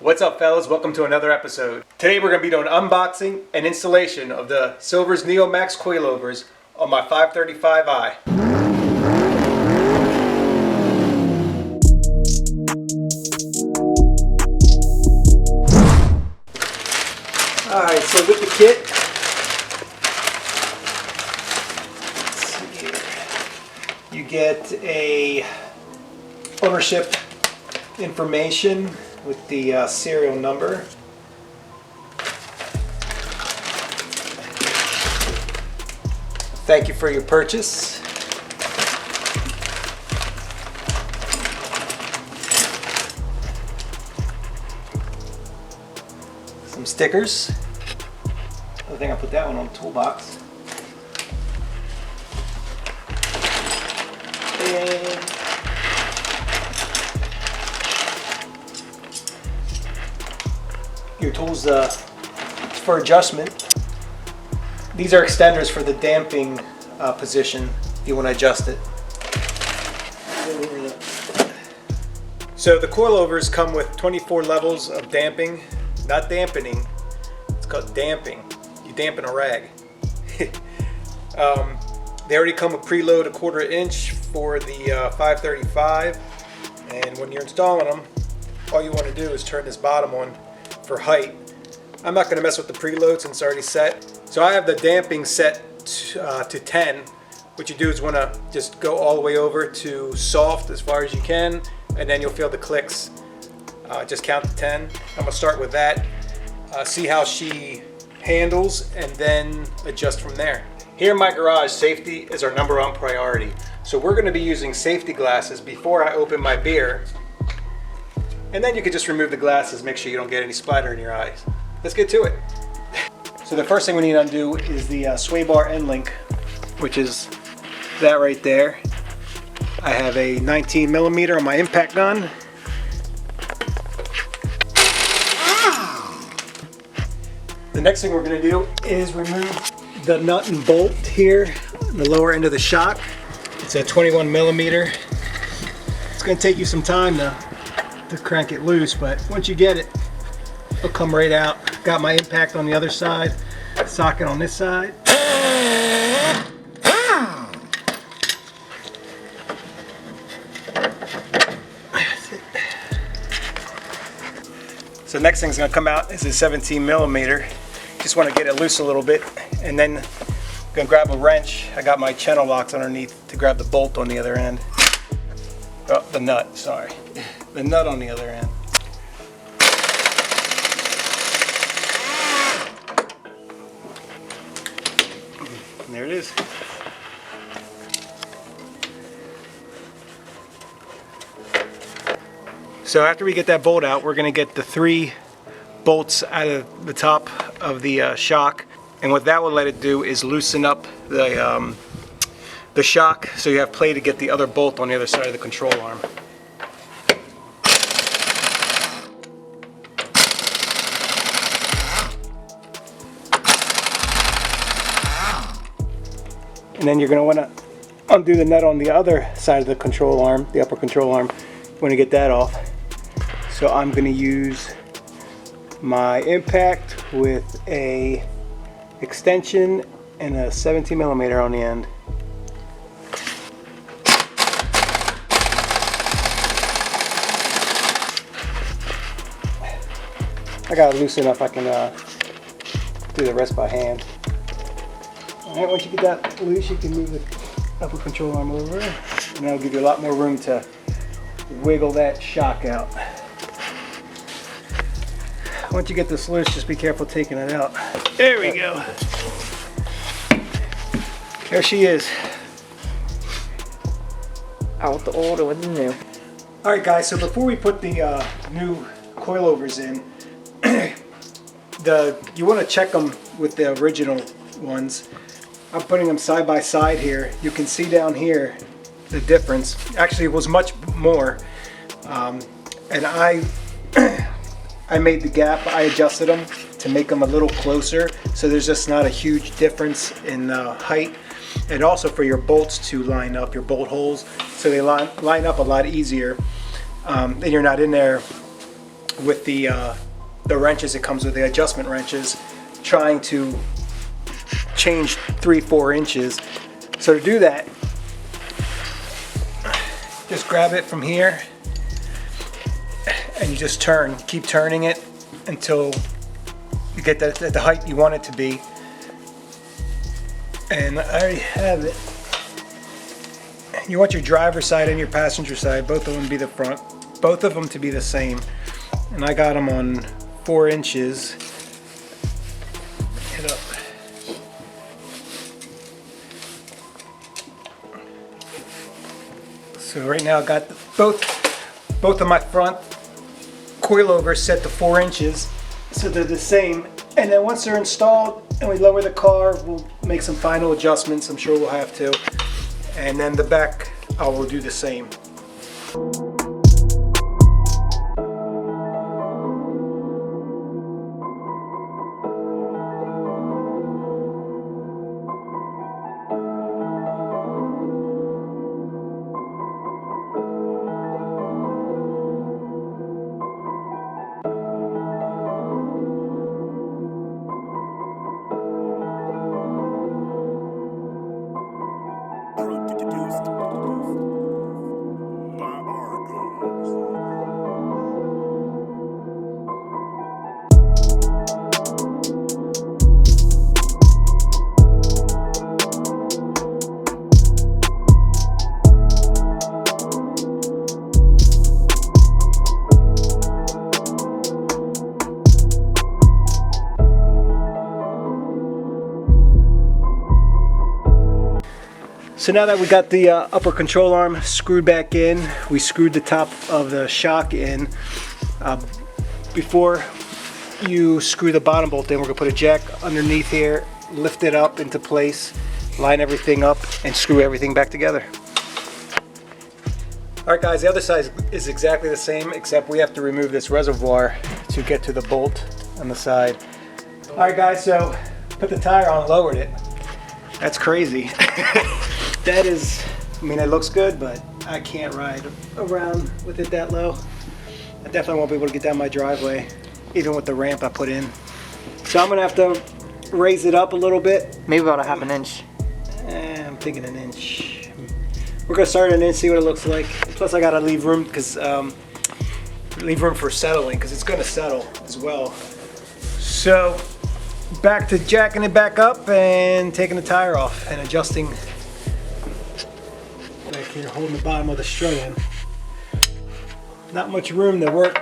What's up, fellas? Welcome to another episode. Today we're going to be doing unboxing and installation of the Silver's Neomax coilovers on my 535i. Alright, so with the kit, let's see here. You get a ownership information with the serial number. Thank you for your purchase. Some stickers. I think I put that one on the toolbox. And your tools for adjustment. These are extenders for the damping position if you want to adjust it. So the coilovers come with 24 levels of damping, not dampening. It's called damping. You dampen a rag. They already come with preload 1/4 inch for the 535, and when you're installing them, all you want to do is turn this bottom one for height. I'm not going to mess with the preload since it's already set. So I have the damping set to 10. What you do is want to just go all the way over to soft as far as you can, and then you'll feel the clicks. Just count to 10. I'm going to start with that, see how she handles, and then adjust from there. Here in my garage, safety is our #1 priority. So we're going to be using safety glasses before I open my beer. And then you can just remove the glasses, make sure you don't get any splatter in your eyes. Let's get to it. So the first thing we need to undo is the sway bar end link, which is that right there. I have a 19mm on my impact gun. The next thing we're going to do is remove the nut and bolt here, the lower end of the shock. It's a 21mm. It's going to take you some time to crank it loose, but once you get it, it'll come right out. Got my impact on the other side, socket on this side. So next thing's gonna come out is a 17mm. Just want to get it loose a little bit, and then I'm gonna grab a wrench. I got my channel locks underneath to grab the bolt on the other end. Oh, the nut, sorry. The nut on the other end. And there it is. So after we get that bolt out, we're going to get the 3 bolts out of the top of the shock. And what that will let it do is loosen up the shock, so you have play to get the other bolt on the other side of the control arm. And then you're going to want to undo the nut on the other side of the control arm, the upper control arm. You want to get that off. So I'm going to use my impact with a extension and a 17mm on the end. I got it loose enough I can do the rest by hand. Alright, once you get that loose, you can move the upper control arm over, and that'll give you a lot more room to wiggle that shock out. Once you get this loose, just be careful taking it out. There we go. There she is. Out the order with the new. Alright guys, so before we put the new coilovers in, you want to check them with the original ones. I'm putting them side by side here. You can see down here the difference. Actually, it was much more. And I made the gap, I adjusted them to make them a little closer, so there's just not a huge difference in height. And also for your bolts to line up, your bolt holes, so they line up a lot easier. And you're not in there with the wrenches it comes with, the adjustment wrenches, trying to change 3-4 inches. So to do that, just grab it from here and you just keep turning it until you get that at the height you want it to be. And I already have it. You want your driver's side and your passenger side, both of them to be the front, both of them to be the same. And I got them on 4 inches. Hit up. So right now I got both of my front coilovers set to 4 inches, so they're the same. And then once they're installed and we lower the car, we'll make some final adjustments. I'm sure we'll have to. And then the back, I will do the same. So now that we got the upper control arm screwed back in, we screwed the top of the shock in. Before you screw the bottom bolt in, we're going to put a jack underneath here, lift it up into place, line everything up, and screw everything back together. Alright guys, the other side is exactly the same, except we have to remove this reservoir to get to the bolt on the side. Alright guys, so put the tire on and lowered it. That's crazy. That is, I mean, it looks good, but I can't ride around with it that low. I definitely won't be able to get down my driveway, even with the ramp I put in. So I'm gonna have to raise it up a little bit. Maybe about a half an inch. I'm thinking an inch. We're gonna start at an inch, see what it looks like. Plus I gotta leave room, leave room for settling, because it's gonna settle as well. So back to jacking it back up and taking the tire off and adjusting back here, holding the bottom of the strut in. Not much room to work.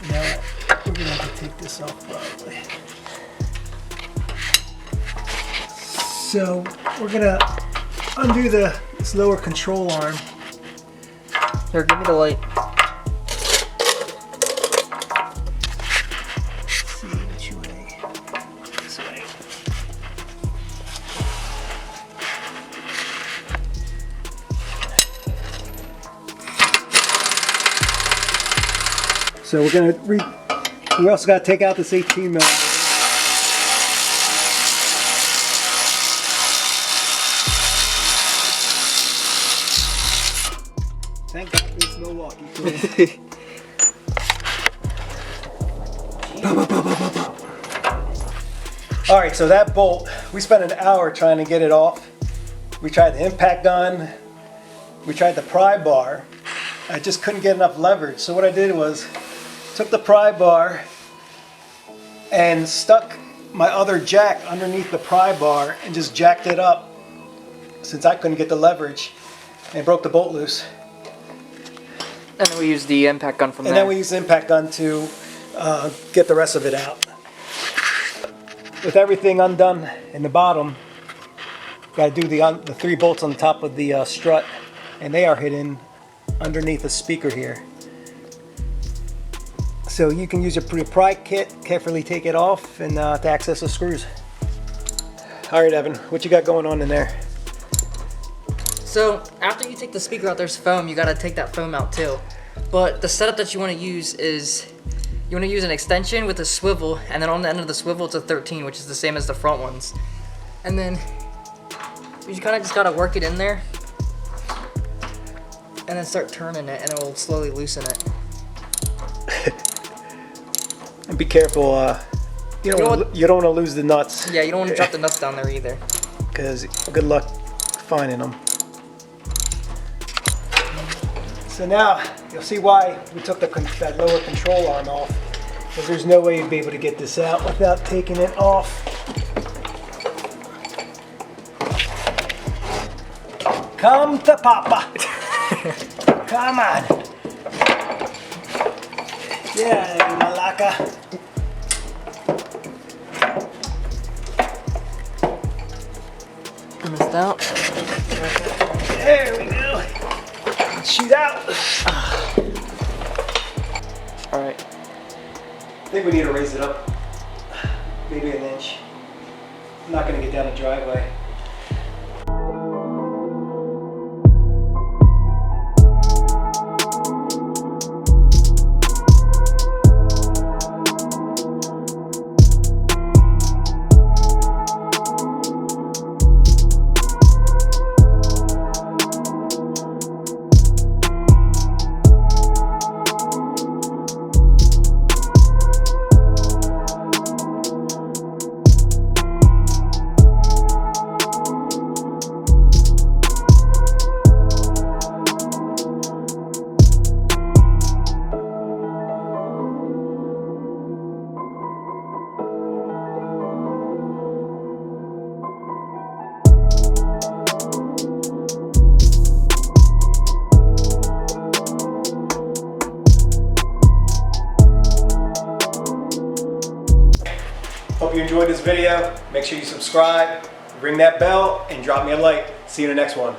Now we're gonna have to take this off probably. So we're gonna undo this lower control arm. Here, give me the light. See which way. This way. So we're gonna we also got to take out this 18mm. Thank God it's Milwaukee. Alright, so that bolt, we spent an hour trying to get it off. We tried the impact gun, we tried the pry bar. I just couldn't get enough leverage. So what I did was took the pry bar and stuck my other jack underneath the pry bar and just jacked it up since I couldn't get the leverage, and broke the bolt loose. And then we use the impact gun from there. And then we use the impact gun to get the rest of it out. With everything undone in the bottom, got to do the 3 bolts on the top of the strut, and they are hidden underneath the speaker here. So you can use your pry kit, carefully take it off, and to access the screws. All right, Evan, what you got going on in there? So after you take the speaker out, there's foam. You gotta take that foam out too. But the setup that you want to use is you want to use an extension with a swivel, and then on the end of the swivel it's a 13, which is the same as the front ones. And then you kind of just gotta work it in there. And then start turning it, and it will slowly loosen it. And be careful, you don't want to lose the nuts. Yeah, you don't want to drop the nuts down there either. Because good luck finding them. So now you'll see why we took that lower control arm off. Because there's no way you'd be able to get this out without taking it off. Come to Papa. Come on. Yeah, you malaka. Missed out. There we go. Shoot out. All right. I think we need to raise it up. Maybe an inch. I'm not going to get down the driveway. Hope you enjoyed this video. Make sure you subscribe, ring that bell, and drop me a like. See you in the next one.